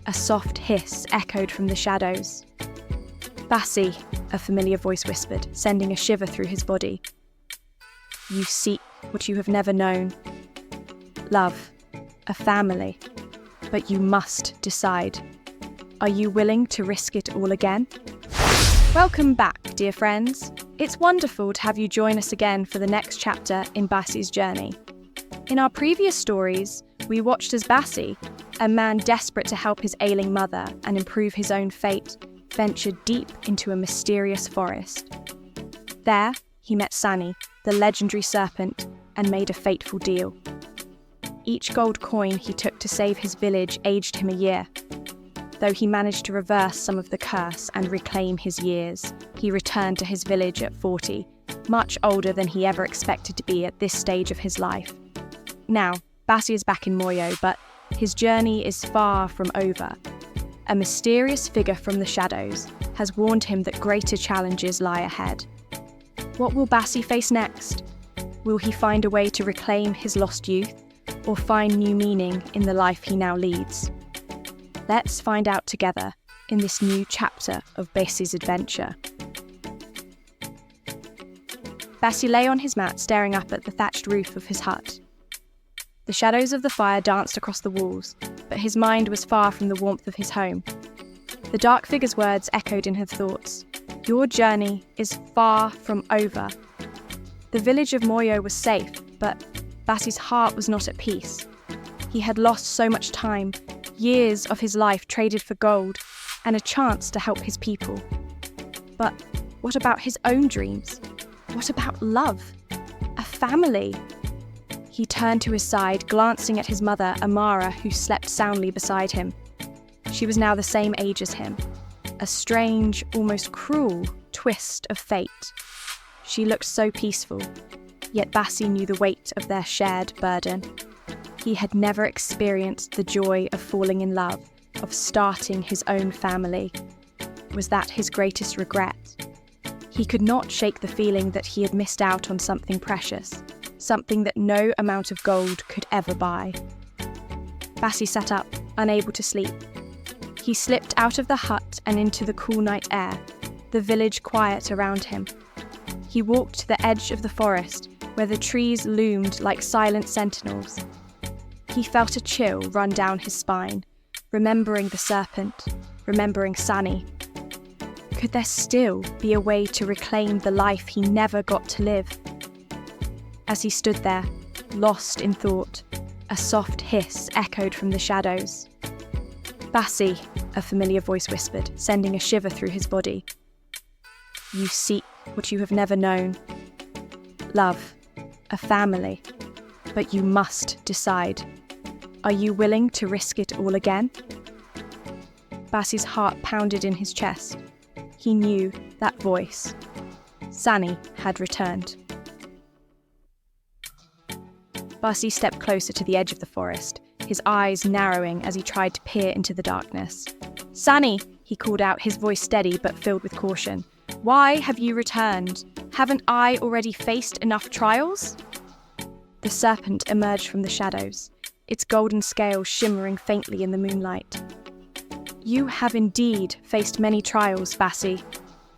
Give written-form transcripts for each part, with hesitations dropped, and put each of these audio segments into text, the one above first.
A soft hiss echoed from the shadows. "Basi," a familiar voice whispered, sending a shiver through his body. "You seek what you have never known. Love, a family, but you must decide. Are you willing to risk it all again?" Welcome back, dear friends. It's wonderful to have you join us again for the next chapter in Basi's journey. In our previous stories, we watched as Basi, a man desperate to help his ailing mother and improve his own fate, ventured deep into a mysterious forest. There, he met Sani, the legendary serpent, and made a fateful deal. Each gold coin he took to save his village aged him a year. Though he managed to reverse some of the curse and reclaim his years, he returned to his village at 40, much older than he ever expected to be at this stage of his life. Now, Basi is back in Moyo, but his journey is far from over. A mysterious figure from the shadows has warned him that greater challenges lie ahead. What will Basi face next? Will he find a way to reclaim his lost youth, or find new meaning in the life he now leads? Let's find out together in this new chapter of Basi's adventure. Basi lay on his mat staring up at the thatched roof of his hut. The shadows of the fire danced across the walls, but his mind was far from the warmth of his home. The dark figure's words echoed in his thoughts. Your journey is far from over. The village of Moyo was safe, but Basi's heart was not at peace. He had lost so much time, years of his life traded for gold, and a chance to help his people. But what about his own dreams? What about love? A family? He turned to his side, glancing at his mother, Amara, who slept soundly beside him. She was now the same age as him. A strange, almost cruel twist of fate. She looked so peaceful, yet Basi knew the weight of their shared burden. He had never experienced the joy of falling in love, of starting his own family. Was that his greatest regret? He could not shake the feeling that he had missed out on something precious, something that no amount of gold could ever buy. Basi sat up, unable to sleep. He slipped out of the hut and into the cool night air, the village quiet around him. He walked to the edge of the forest, where the trees loomed like silent sentinels. He felt a chill run down his spine, remembering the serpent, remembering Sani. Could there still be a way to reclaim the life he never got to live? As he stood there, lost in thought, a soft hiss echoed from the shadows. "Basi," a familiar voice whispered, sending a shiver through his body. "You seek what you have never known. Love, a family, but you must decide. Are you willing to risk it all again?" Basi's heart pounded in his chest. He knew that voice. Sani had returned. Basi stepped closer to the edge of the forest, his eyes narrowing as he tried to peer into the darkness. "Sani," he called out, his voice steady but filled with caution. "Why have you returned? Haven't I already faced enough trials?" The serpent emerged from the shadows, its golden scales shimmering faintly in the moonlight. "You have indeed faced many trials, Basi,"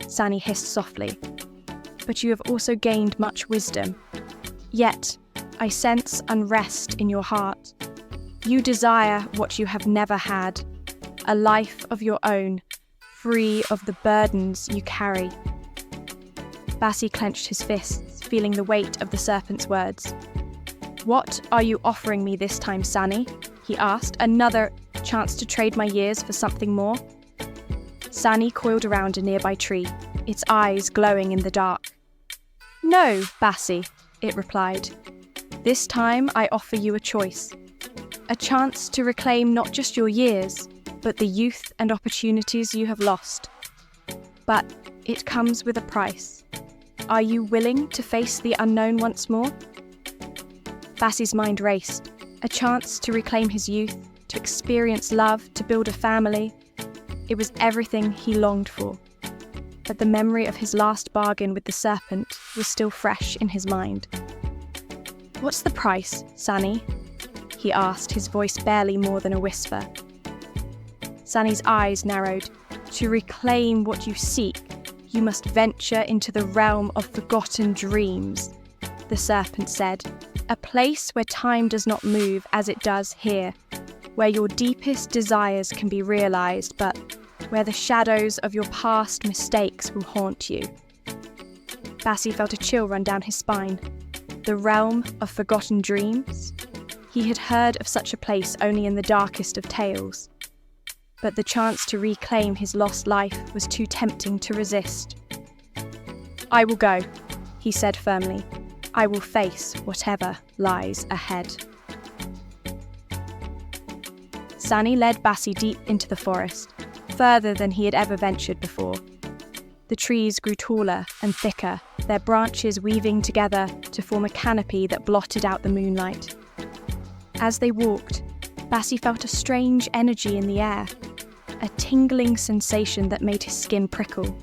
Sani hissed softly. "But you have also gained much wisdom. Yet, I sense unrest in your heart. You desire what you have never had, a life of your own, free of the burdens you carry." Basi clenched his fists, feeling the weight of the serpent's words. "What are you offering me this time, Sani?" he asked. "Another chance to trade my years for something more?" Sani coiled around a nearby tree, its eyes glowing in the dark. "No, Basi," it replied. "This time I offer you a choice. A chance to reclaim not just your years, but the youth and opportunities you have lost. But it comes with a price. Are you willing to face the unknown once more?" Basi's mind raced. A chance to reclaim his youth, to experience love, to build a family. It was everything he longed for. But the memory of his last bargain with the serpent was still fresh in his mind. "What's the price, Sani?" he asked, his voice barely more than a whisper. Sani's eyes narrowed. To reclaim what you seek, you must venture into the realm of forgotten dreams, the serpent said. A place where time does not move as it does here, where your deepest desires can be realized, but where the shadows of your past mistakes will haunt you. Basi felt a chill run down his spine. The realm of forgotten dreams? He had heard of such a place only in the darkest of tales. But the chance to reclaim his lost life was too tempting to resist. I will go, he said firmly. I will face whatever lies ahead. Sani led Basi deep into the forest, further than he had ever ventured before. The trees grew taller and thicker, their branches weaving together to form a canopy that blotted out the moonlight. As they walked, Basi felt a strange energy in the air, a tingling sensation that made his skin prickle.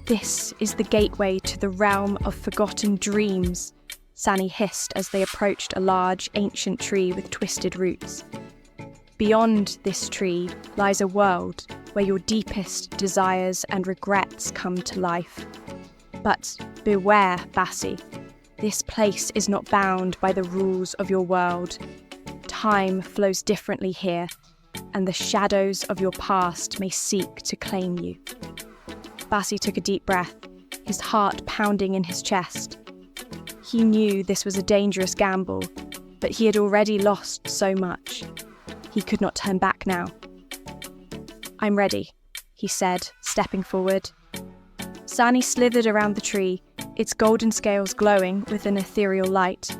This is the gateway to the realm of forgotten dreams, Sani hissed as they approached a large, ancient tree with twisted roots. Beyond this tree lies a world where your deepest desires and regrets come to life. But beware, Basi. This place is not bound by the rules of your world. Time flows differently here, and the shadows of your past may seek to claim you. Basi took a deep breath, his heart pounding in his chest. He knew this was a dangerous gamble, but he had already lost so much. He could not turn back now. I'm ready, he said, stepping forward. Sani slithered around the tree, its golden scales glowing with an ethereal light.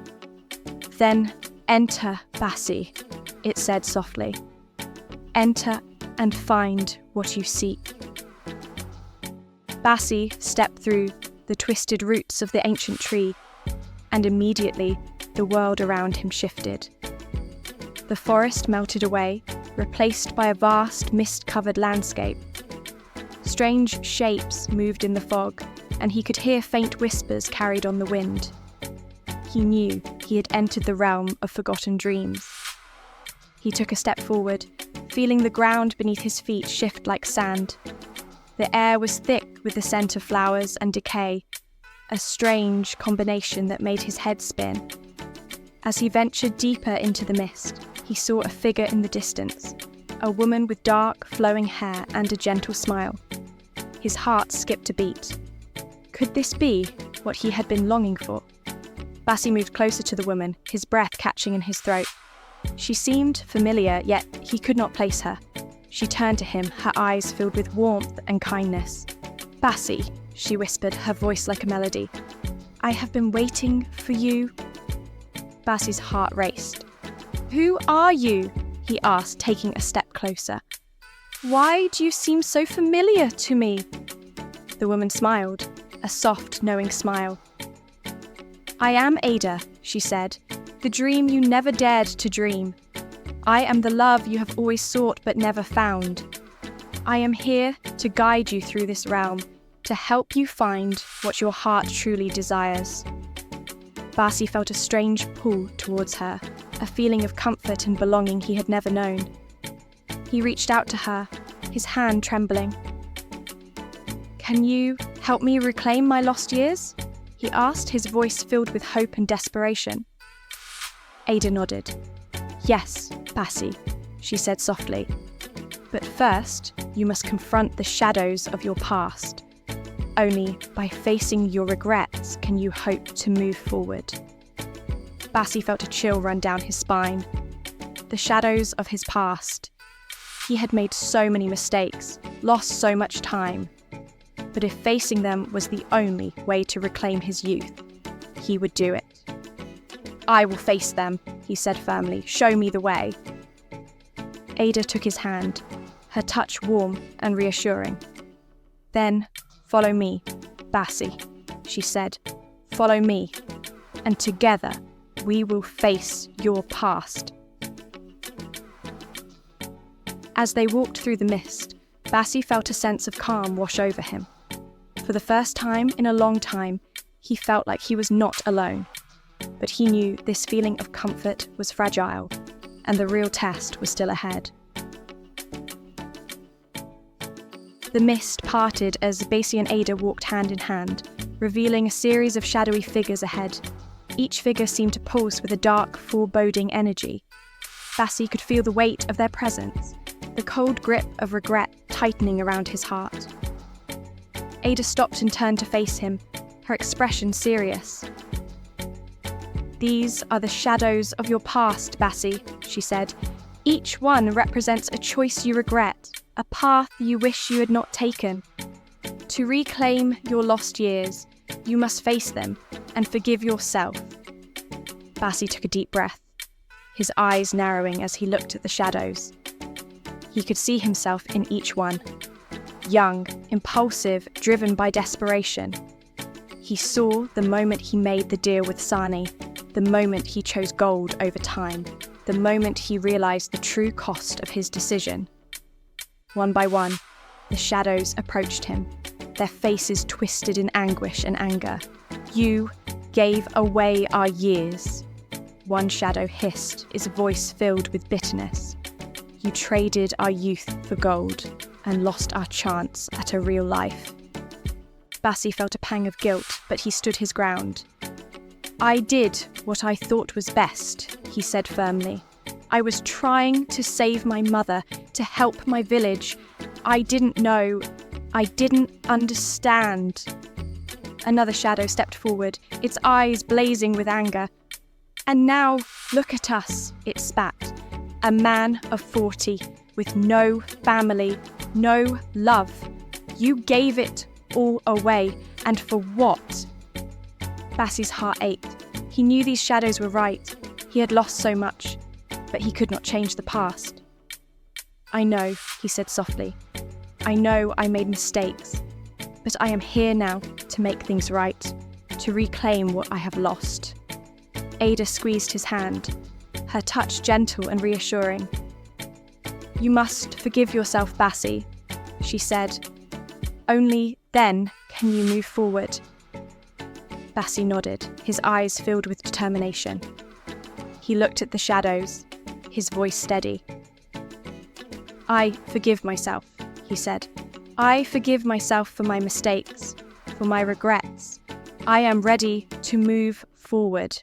Then enter, Basi, it said softly. Enter and find what you seek. Basi stepped through the twisted roots of the ancient tree, and immediately the world around him shifted. The forest melted away, replaced by a vast mist-covered landscape. Strange shapes moved in the fog, and he could hear faint whispers carried on the wind. He knew he had entered the realm of forgotten dreams. He took a step forward, feeling the ground beneath his feet shift like sand. The air was thick with the scent of flowers and decay, a strange combination that made his head spin. As he ventured deeper into the mist, he saw a figure in the distance, a woman with dark, flowing hair and a gentle smile. His heart skipped a beat. Could this be what he had been longing for? Basi moved closer to the woman, his breath catching in his throat. She seemed familiar, yet he could not place her. She turned to him, her eyes filled with warmth and kindness. Basi, she whispered, her voice like a melody. I have been waiting for you. Basi's heart raced. Who are you? He asked, taking a step closer. Why do you seem so familiar to me? The woman smiled, a soft, knowing smile. I am Ada, she said, the dream you never dared to dream. I am the love you have always sought but never found. I am here to guide you through this realm, to help you find what your heart truly desires. Basi felt a strange pull towards her, a feeling of comfort and belonging he had never known. He reached out to her, his hand trembling. Can you help me reclaim my lost years? He asked, his voice filled with hope and desperation. Ada nodded. Yes, Basi, she said softly. But first, you must confront the shadows of your past. Only by facing your regrets can you hope to move forward. Basi felt a chill run down his spine. The shadows of his past. He had made so many mistakes, lost so much time. But if facing them was the only way to reclaim his youth, he would do it. I will face them, he said firmly. Show me the way. Ada took his hand, her touch warm and reassuring. Then, follow me, Basi, she said. Follow me, and together we will face your past. As they walked through the mist, Basi felt a sense of calm wash over him. For the first time in a long time, he felt like he was not alone. But he knew this feeling of comfort was fragile, and the real test was still ahead. The mist parted as Basi and Ada walked hand in hand, revealing a series of shadowy figures ahead. Each figure seemed to pulse with a dark, foreboding energy. Basi could feel the weight of their presence, the cold grip of regret tightening around his heart. Ada stopped and turned to face him, her expression serious. "These are the shadows of your past, Basi," she said. "Each one represents a choice you regret, a path you wish you had not taken. To reclaim your lost years, you must face them and forgive yourself." Basi took a deep breath, his eyes narrowing as he looked at the shadows. He could see himself in each one. Young, impulsive, driven by desperation. He saw the moment he made the deal with Sani, the moment he chose gold over time, the moment he realized the true cost of his decision. One by one, the shadows approached him, their faces twisted in anguish and anger. "You gave away our years," one shadow hissed, its voice filled with bitterness. "You traded our youth for gold and lost our chance at a real life." Basi felt a pang of guilt, but he stood his ground. "I did what I thought was best," he said firmly. "I was trying to save my mother, to help my village. I didn't know. I didn't understand." Another shadow stepped forward, its eyes blazing with anger. "And now, look at us," it spat. "A man of 40, with no family, no love. You gave it all away, and for what?" Basi's heart ached. He knew these shadows were right. He had lost so much, but he could not change the past. "I know," he said softly. "I know I made mistakes, but I am here now to make things right, to reclaim what I have lost." Ada squeezed his hand, her touch gentle and reassuring. "You must forgive yourself, Basi," she said. "Only then can you move forward." Basi nodded, his eyes filled with determination. He looked at the shadows, his voice steady. "I forgive myself," he said. "I forgive myself for my mistakes, for my regrets. I am ready to move forward."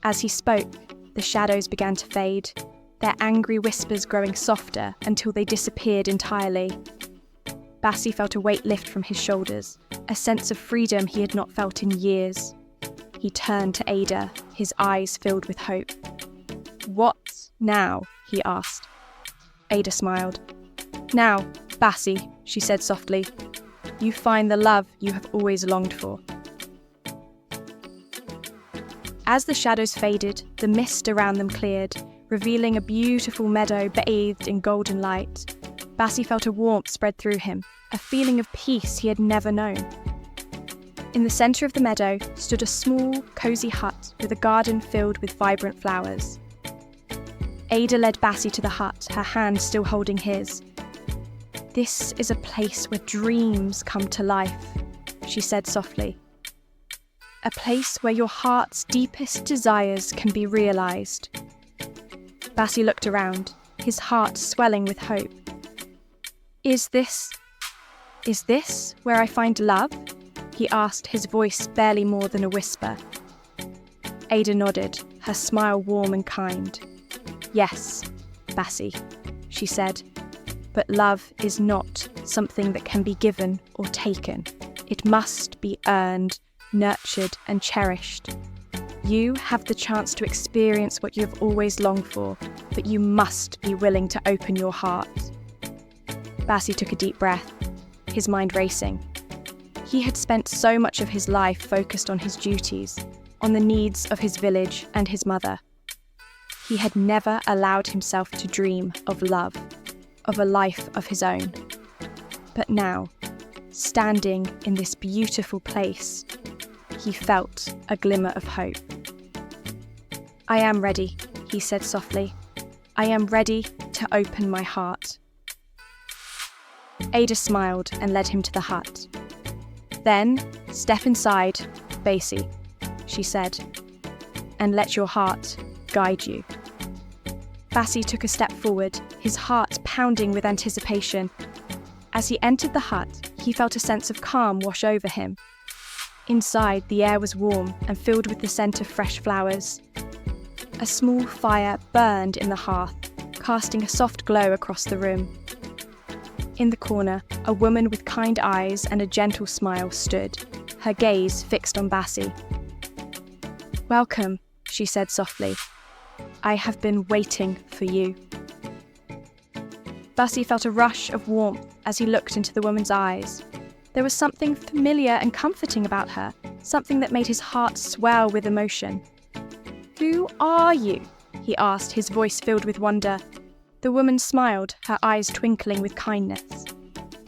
As he spoke, the shadows began to fade, their angry whispers growing softer until they disappeared entirely. Basi felt a weight lift from his shoulders, a sense of freedom he had not felt in years. He turned to Ada, his eyes filled with hope. "What now?" he asked. Ada smiled. "Now, Basi," she said softly, "you find the love you have always longed for." As the shadows faded, the mist around them cleared, revealing a beautiful meadow bathed in golden light. Basi felt a warmth spread through him, a feeling of peace he had never known. In the centre of the meadow stood a small, cosy hut with a garden filled with vibrant flowers. Ada led Basi to the hut, her hand still holding his. "This is a place where dreams come to life," she said softly. "A place where your heart's deepest desires can be realised." Basi looked around, his heart swelling with hope. Is this where I find love?" he asked, his voice barely more than a whisper. Ada nodded, her smile warm and kind. "Yes, Basi," she said, "but love is not something that can be given or taken. It must be earned, nurtured and cherished. You have the chance to experience what you have always longed for, but you must be willing to open your heart." Basi took a deep breath, his mind racing. He had spent so much of his life focused on his duties, on the needs of his village and his mother. He had never allowed himself to dream of love, of a life of his own. But now, standing in this beautiful place, he felt a glimmer of hope. "I am ready," he said softly. "I am ready to open my heart." Ada smiled and led him to the hut. "Then, step inside, Basi," she said, "and let your heart guide you." Basi took a step forward, his heart pounding with anticipation. As he entered the hut, he felt a sense of calm wash over him. Inside, the air was warm and filled with the scent of fresh flowers. A small fire burned in the hearth, casting a soft glow across the room. In the corner, a woman with kind eyes and a gentle smile stood, her gaze fixed on Basi. "Welcome," she said softly. "I have been waiting for you." Basi felt a rush of warmth as he looked into the woman's eyes. There was something familiar and comforting about her, something that made his heart swell with emotion. "Who are you?" he asked, his voice filled with wonder. The woman smiled, her eyes twinkling with kindness.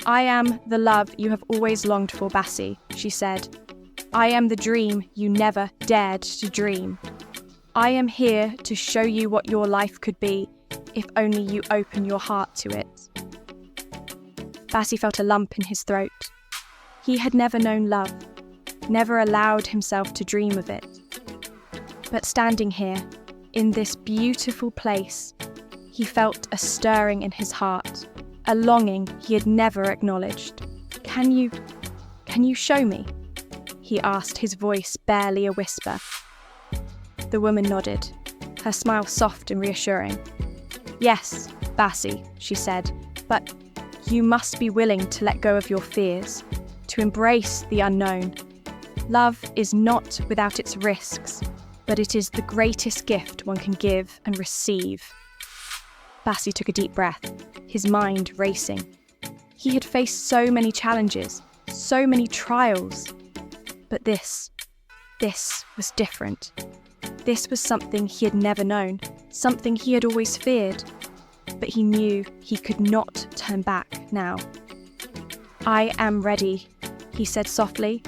"I am the love you have always longed for, Basi," she said. "I am the dream you never dared to dream. I am here to show you what your life could be if only you open your heart to it." Basi felt a lump in his throat. He had never known love, never allowed himself to dream of it. But standing here, in this beautiful place, he felt a stirring in his heart, a longing he had never acknowledged. Can you show me?" he asked, his voice barely a whisper. The woman nodded, her smile soft and reassuring. "Yes, Basi," she said, "but you must be willing to let go of your fears, to embrace the unknown. Love is not without its risks, but it is the greatest gift one can give and receive." Basi took a deep breath, his mind racing. He had faced so many challenges, so many trials. But this was different. This was something he had never known, something he had always feared. But he knew he could not turn back now. "I am ready," he said softly.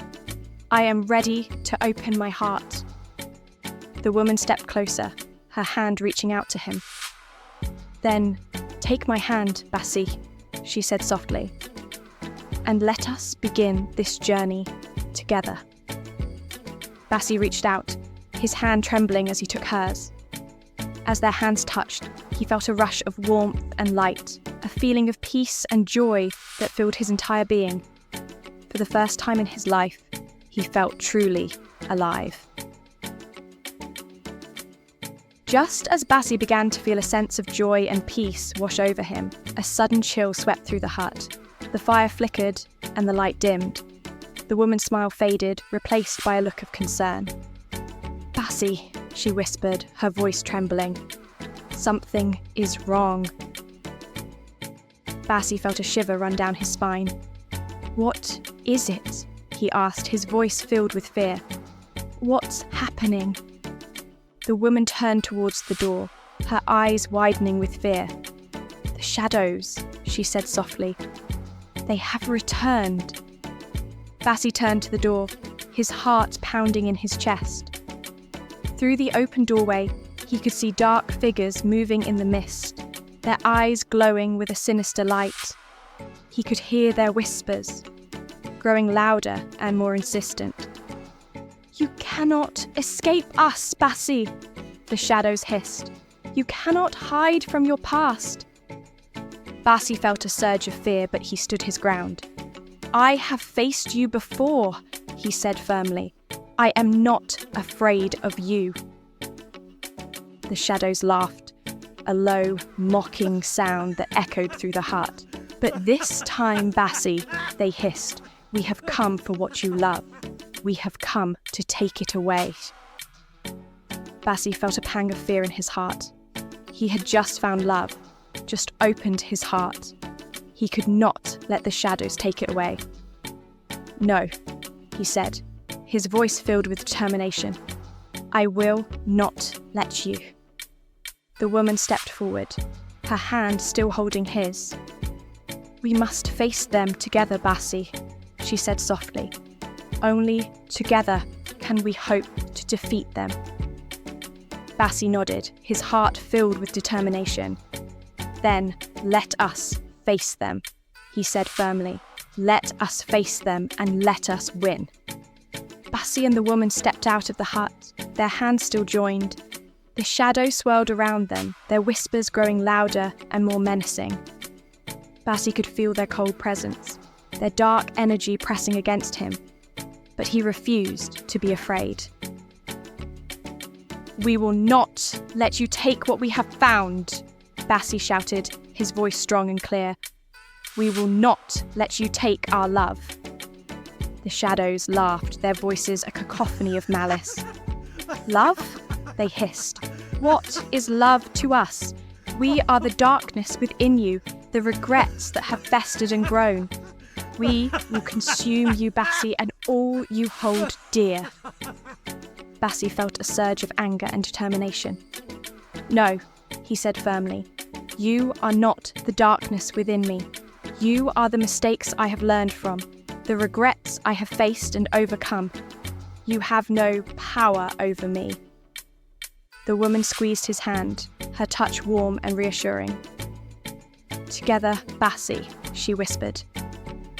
"I am ready to open my heart." The woman stepped closer, her hand reaching out to him. "Then take my hand, Basi," she said softly, "and let us begin this journey together." Basi reached out, his hand trembling as he took hers. As their hands touched, he felt a rush of warmth and light, a feeling of peace and joy that filled his entire being. For the first time in his life, he felt truly alive. Just as Basi began to feel a sense of joy and peace wash over him, a sudden chill swept through the hut. The fire flickered and the light dimmed. The woman's smile faded, replaced by a look of concern. "Basi," she whispered, her voice trembling. "Something is wrong." Basi felt a shiver run down his spine. "What is it?" he asked, his voice filled with fear. "What's happening?" The woman turned towards the door, her eyes widening with fear. "The shadows," she said softly. "They have returned." Basi turned to the door, his heart pounding in his chest. Through the open doorway, he could see dark figures moving in the mist, their eyes glowing with a sinister light. He could hear their whispers, growing louder and more insistent. "You cannot escape us, Basi," the shadows hissed. "You cannot hide from your past." Basi felt a surge of fear, but he stood his ground. "I have faced you before," he said firmly. "I am not afraid of you." The shadows laughed, a low, mocking sound that echoed through the hut. "But this time, Basi," they hissed, "we have come for what you love. We have come to take it away." Basi felt a pang of fear in his heart. He had just found love, just opened his heart. He could not let the shadows take it away. "No," he said, his voice filled with determination. "I will not let you." The woman stepped forward, her hand still holding his. "We must face them together, Basi," she said softly. "Only together can we hope to defeat them." Basi nodded, his heart filled with determination. "Then let us face them," he said firmly. "Let us face them and let us win." Basi and the woman stepped out of the hut, their hands still joined. The shadow swirled around them, their whispers growing louder and more menacing. Basi could feel their cold presence, their dark energy pressing against him, but he refused to be afraid. "We will not let you take what we have found," Basi shouted, his voice strong and clear. "We will not let you take our love." The shadows laughed, their voices a cacophony of malice. "Love?" they hissed. "What is love to us? We are the darkness within you, the regrets that have festered and grown. We will consume you, Basi, and all you hold dear." Basi felt a surge of anger and determination. "No," he said firmly. "You are not the darkness within me. You are the mistakes I have learned from, the regrets I have faced and overcome. You have no power over me." The woman squeezed his hand, her touch warm and reassuring. "Together, Basi," she whispered.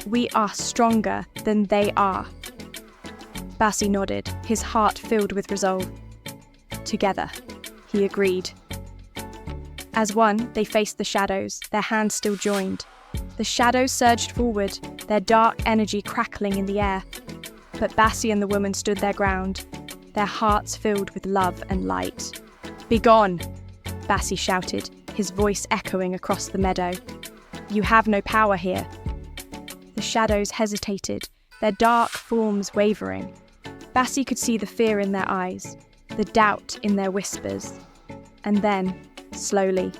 "We are stronger than they are." Basi nodded, his heart filled with resolve. "Together," he agreed. As one, they faced the shadows, their hands still joined. The shadows surged forward, their dark energy crackling in the air. But Basi and the woman stood their ground, their hearts filled with love and light. "Begone!" Basi shouted, his voice echoing across the meadow. "You have no power here." The shadows hesitated, their dark forms wavering. Basi could see the fear in their eyes, the doubt in their whispers. And then, slowly,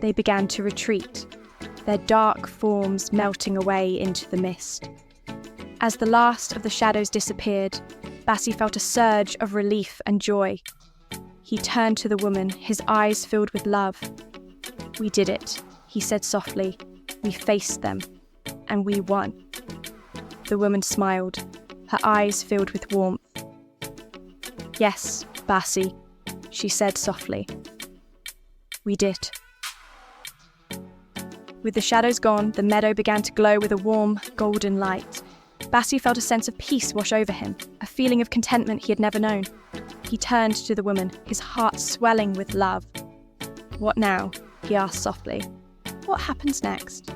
they began to retreat, their dark forms melting away into the mist. As the last of the shadows disappeared, Basi felt a surge of relief and joy. He turned to the woman, his eyes filled with love. "We did it," he said softly. "We faced them, and we won." The woman smiled, her eyes filled with warmth. "Yes, Basi," she said softly. "We did." With the shadows gone, the meadow began to glow with a warm, golden light. Basi felt a sense of peace wash over him, a feeling of contentment he had never known. He turned to the woman, his heart swelling with love. "What now?" he asked softly. "What happens next?"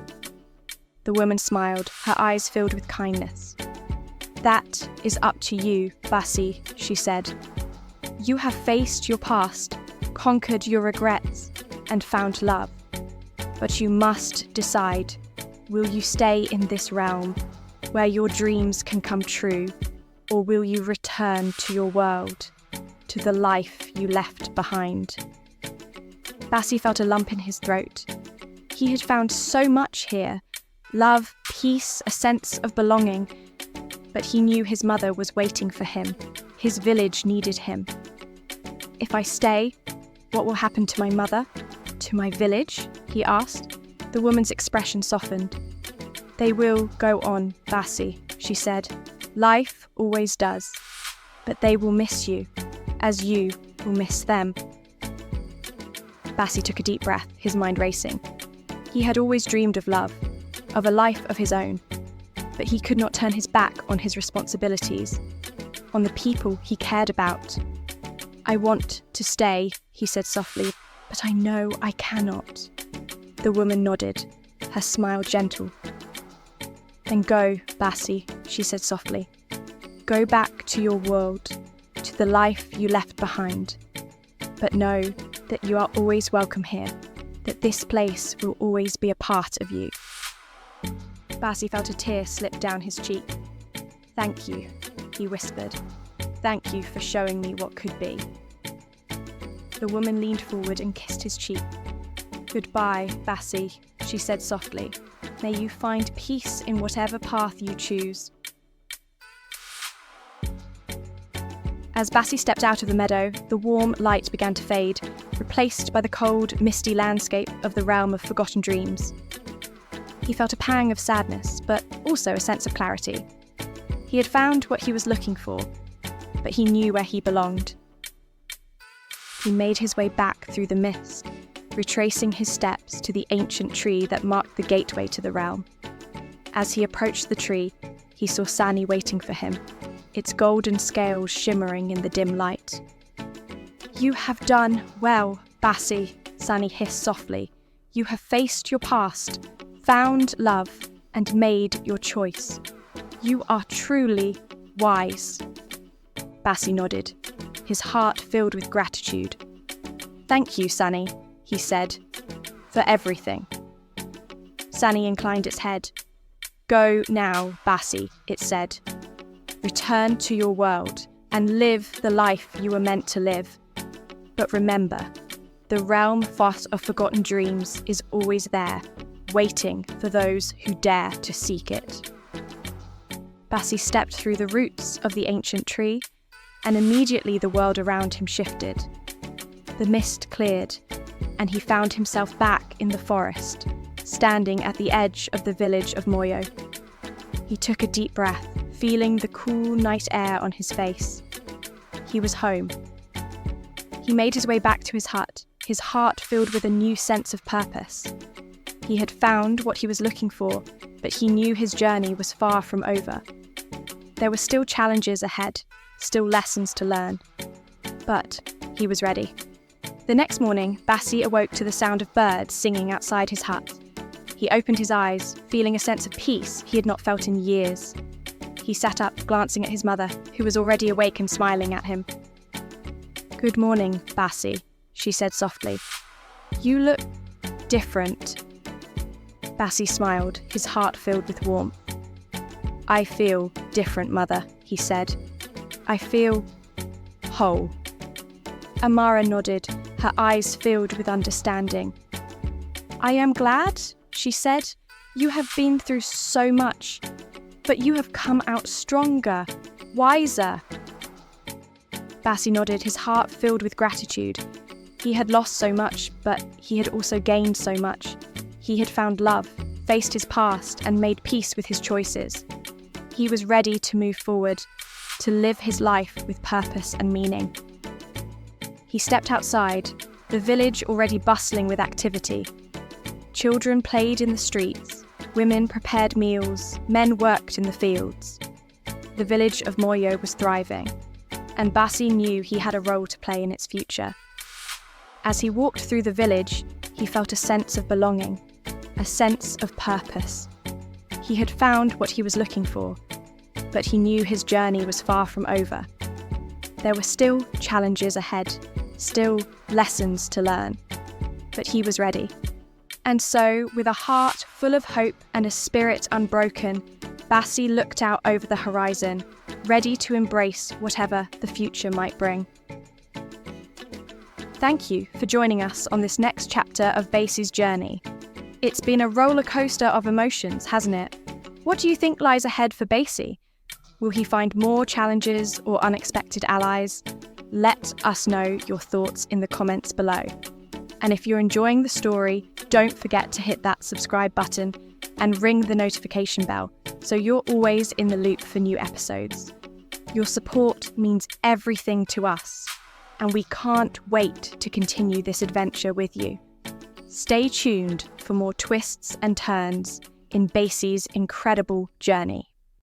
The woman smiled, her eyes filled with kindness. "That is up to you, Basi," she said. "You have faced your past, conquered your regrets, and found love. But you must decide, will you stay in this realm, where your dreams can come true, or will you return to your world, to the life you left behind?" Basi felt a lump in his throat. He had found so much here, love, peace, a sense of belonging. But he knew his mother was waiting for him. His village needed him. "If I stay, what will happen to my mother? To my village?" he asked. The woman's expression softened. "They will go on, Basi," she said. "Life always does. But they will miss you, as you will miss them." Basi took a deep breath, his mind racing. He had always dreamed of love, of a life of his own. But he could not turn his back on his responsibilities, on the people he cared about. "I want to stay," he said softly, "but I know I cannot." The woman nodded, her smile gentle. "Then go, Basi," she said softly. "Go back to your world, to the life you left behind. But know that you are always welcome here, that this place will always be a part of you." Basi felt a tear slip down his cheek. "Thank you," he whispered. "Thank you for showing me what could be." The woman leaned forward and kissed his cheek. "Goodbye, Basi," she said softly. "May you find peace in whatever path you choose." As Basi stepped out of the meadow, the warm light began to fade, replaced by the cold, misty landscape of the realm of forgotten dreams. He felt a pang of sadness, but also a sense of clarity. He had found what he was looking for, but he knew where he belonged. He made his way back through the mist, retracing his steps to the ancient tree that marked the gateway to the realm. As he approached the tree, he saw Sani waiting for him, its golden scales shimmering in the dim light. "You have done well, Basi," Sani hissed softly. "You have faced your past, found love and made your choice. You are truly wise." Basi nodded, his heart filled with gratitude. "Thank you, Sunny," he said, "for everything." Sunny inclined its head. "Go now, Basi," it said. "Return to your world and live the life you were meant to live. But remember, the realm of forgotten dreams is always there, waiting for those who dare to seek it." Basi stepped through the roots of the ancient tree, and immediately the world around him shifted. The mist cleared, and he found himself back in the forest, standing at the edge of the village of Moyo. He took a deep breath, feeling the cool night air on his face. He was home. He made his way back to his hut, his heart filled with a new sense of purpose. He had found what he was looking for, but he knew his journey was far from over. There were still challenges ahead, still lessons to learn. But he was ready. The next morning, Basi awoke to the sound of birds singing outside his hut. He opened his eyes, feeling a sense of peace he had not felt in years. He sat up, glancing at his mother, who was already awake and smiling at him. "Good morning, Basi," she said softly. "You look different." Basi smiled, his heart filled with warmth. "I feel different, Mother," he said. "I feel whole." Amara nodded, her eyes filled with understanding. "I am glad," she said. "You have been through so much, but you have come out stronger, wiser." Basi nodded, his heart filled with gratitude. He had lost so much, but he had also gained so much. He had found love, faced his past, and made peace with his choices. He was ready to move forward, to live his life with purpose and meaning. He stepped outside, the village already bustling with activity. Children played in the streets, women prepared meals, men worked in the fields. The village of Moyo was thriving, and Basi knew he had a role to play in its future. As he walked through the village, he felt a sense of belonging, a sense of purpose. He had found what he was looking for, but he knew his journey was far from over. There were still challenges ahead, still lessons to learn, but he was ready. And so, with a heart full of hope and a spirit unbroken, Basi looked out over the horizon, ready to embrace whatever the future might bring. Thank you for joining us on this next chapter of Basi's journey. It's been a roller coaster of emotions, hasn't it? What do you think lies ahead for Basi? Will he find more challenges or unexpected allies? Let us know your thoughts in the comments below. And if you're enjoying the story, don't forget to hit that subscribe button and ring the notification bell so you're always in the loop for new episodes. Your support means everything to us, and we can't wait to continue this adventure with you. Stay tuned for more twists and turns in Basi's incredible journey.